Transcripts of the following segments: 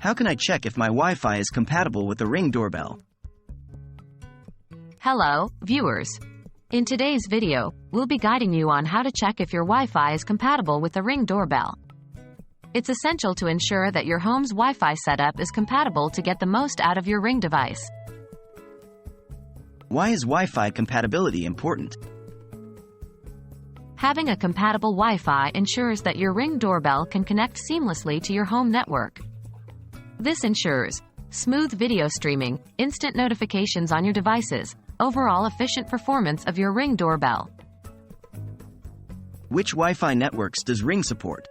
How can I check if my Wi-Fi is compatible with the Ring Doorbell? Hello, viewers. In today's video, we'll be guiding you on how to check if your Wi-Fi is compatible with the Ring Doorbell. It's essential to ensure that your home's Wi-Fi setup is compatible to get the most out of your Ring device. Why is Wi-Fi compatibility important? Having a compatible Wi-Fi ensures that your Ring Doorbell can connect seamlessly to your home network. This ensures smooth video streaming, instant notifications on your devices, overall efficient performance of your Ring Doorbell. Which Wi-Fi networks does Ring support?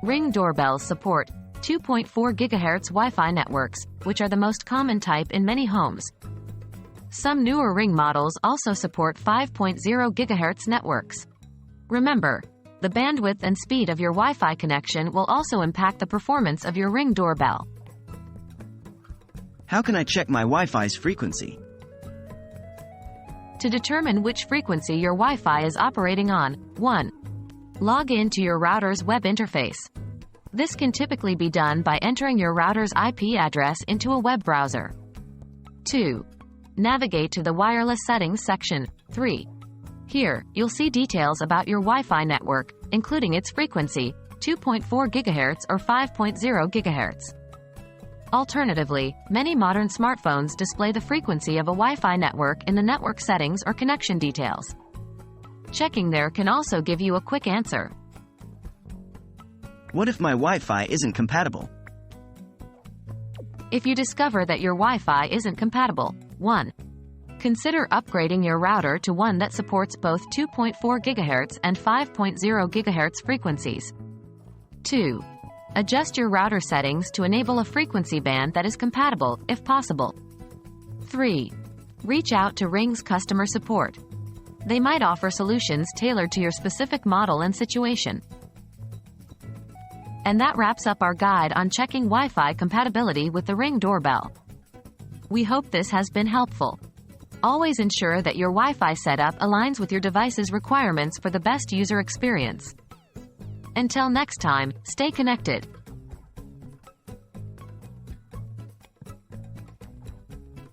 Ring doorbells support 2.4 GHz Wi-Fi networks, which are the most common type in many homes. Some newer Ring models also support 5.0 GHz networks. Remember, the bandwidth and speed of your Wi-Fi connection will also impact the performance of your Ring doorbell. How can I check my Wi-Fi's frequency? To determine which frequency your Wi-Fi is operating on, 1. Log in to your router's web interface. This can typically be done by entering your router's IP address into a web browser. 2. Navigate to the wireless settings section. 3. Here, you'll see details about your Wi-Fi network, including its frequency, 2.4 GHz or 5.0 GHz. Alternatively, many modern smartphones display the frequency of a Wi-Fi network in the network settings or connection details. Checking there can also give you a quick answer. What if my Wi-Fi isn't compatible? If you discover that your Wi-Fi isn't compatible, 1. Consider upgrading your router to one that supports both 2.4 GHz and 5.0 GHz frequencies. 2. Adjust your router settings to enable a frequency band that is compatible, if possible. 3. Reach out to Ring's customer support. They might offer solutions tailored to your specific model and situation. And that wraps up our guide on checking Wi-Fi compatibility with the Ring Doorbell. We hope this has been helpful. Always ensure that your Wi-Fi setup aligns with your device's requirements for the best user experience. Until next time, stay connected.